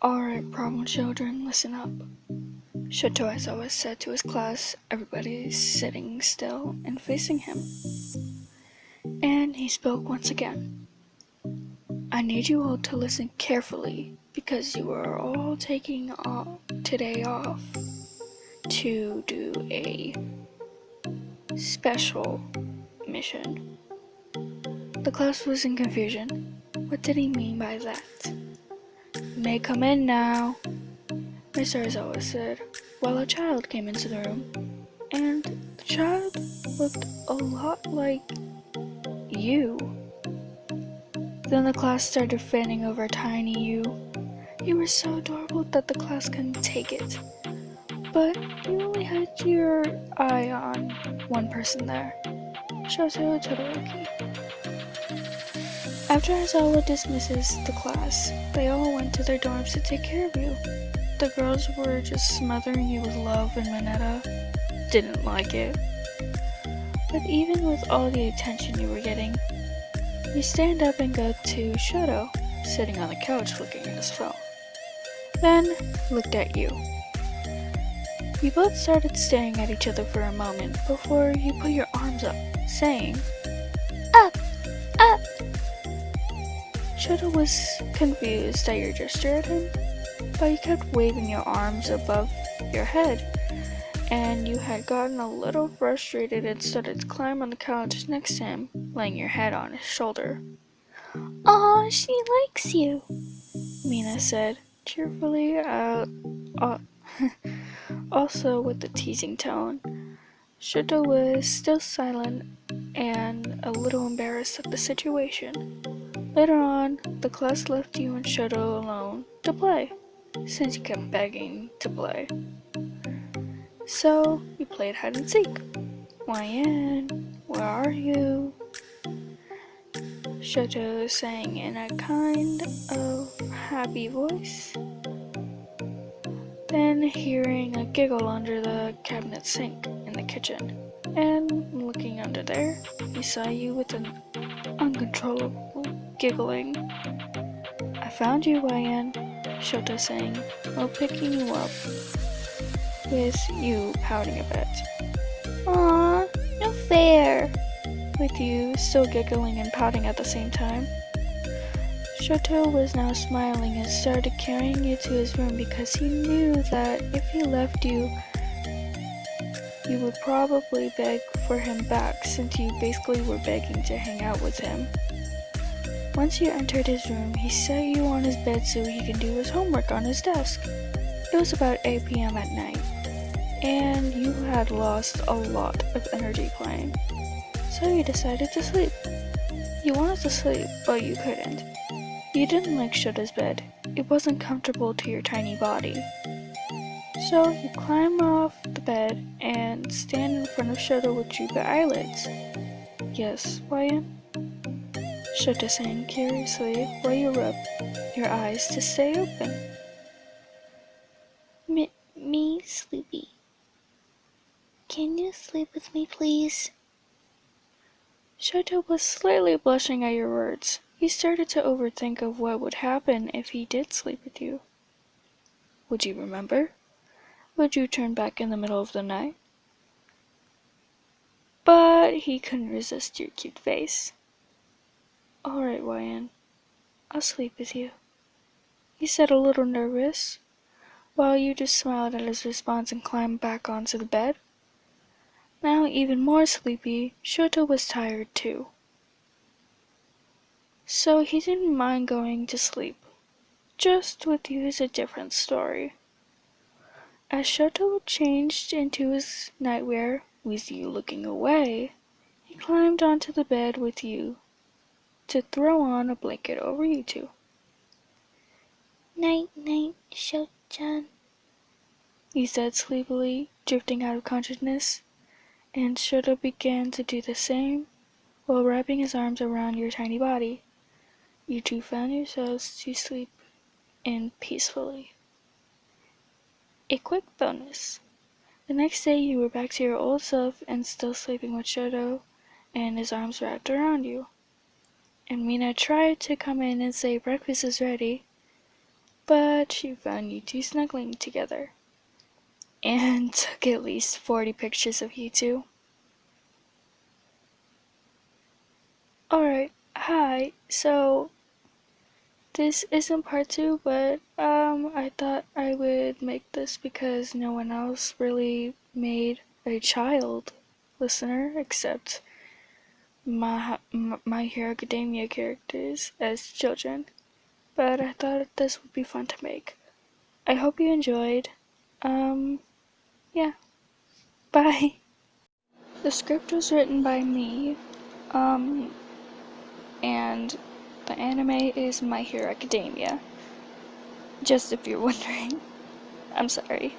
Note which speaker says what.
Speaker 1: Alright, problem children, listen up. Shoto has always said to his class, everybody's sitting still and facing him. And he spoke once again. I need you all to listen carefully because you are all taking today off to do a special mission. The class was in confusion. What did he mean by that? You may come in now, Mr. Aizawa said, while a child came into the room, and the child looked a lot like you. Then the class started fanning over tiny you. You were so adorable that the class couldn't take it. But you only had your eye on one person there, Shoto Todoroki. After Aizawa dismisses the class, they all went to their dorms to take care of you. The girls were just smothering you with love, and Mineta didn't like it. But even with all the attention you were getting, you stand up and go to Shoto, sitting on the couch looking at his phone. Then looked at you. You both started staring at each other for a moment before you put your arms up, saying, "Up! Up!" Shoto was confused at your gesture at him, but you kept waving your arms above your head, and you had gotten a little frustrated and started to climb on the couch next to him, laying your head on his shoulder. "Aw, she likes you," Mina said, cheerfully, also with a teasing tone. Shoto was still silent and a little embarrassed at the situation. Later on, the class left you and Shoto alone to play, since you kept begging to play. So, you played hide and seek. YN, where are you? Shoto sang in a kind of happy voice. Then, hearing a giggle under the cabinet sink in the kitchen, and looking under there, he saw you with an uncontrollable giggling. "I found you, YN," Shoto sang, while picking you up, with you pouting a bit. "Aw, no fair," with you still giggling and pouting at the same time. Shoto was now smiling and started carrying you to his room because he knew that if he left you, you would probably beg for him back since you basically were begging to hang out with him. Once you entered his room, he set you on his bed so he could do his homework on his desk. It was about 8 p.m. at night, and you had lost a lot of energy playing, so you decided to sleep. You wanted to sleep, but you couldn't. You didn't like Shoto's bed. It wasn't comfortable to your tiny body. So you climb off the bed and stand in front of Shoto with droopy eyelids. "Yes, YN?" Shoto sang curiously while you rubbed your eyes to stay open. Me, sleepy. Can you sleep with me, please?" Shoto was slightly blushing at your words. He started to overthink of what would happen if he did sleep with you. Would you remember? Would you turn back in the middle of the night? But he couldn't resist your cute face. "Alright, YN, I'll sleep with you," he said, a little nervous, while you just smiled at his response and climbed back onto the bed. Now even more sleepy, Shoto was tired too. So he didn't mind going to sleep. Just with you is a different story. As Shoto changed into his nightwear, with you looking away, he climbed onto the bed with you to throw on a blanket over you two. "Night, night, Shoto-chan," he said sleepily, drifting out of consciousness, and Shoto began to do the same while wrapping his arms around your tiny body. You two found yourselves to sleep in peacefully. A quick bonus. The next day you were back to your old self and still sleeping with Shoto and his arms wrapped around you. And Mina tried to come in and say breakfast is ready, but she found you two snuggling together and took at least 40 pictures of you two. Alright, hi. So, this isn't part 2, but I thought I would make this because no one else really made a child listener except my Hero Academia characters as children. But I thought this would be fun to make. I hope you enjoyed. Yeah. Bye. The script was written by me, um, and the anime is My Hero Academia. Just if you're wondering. I'm sorry.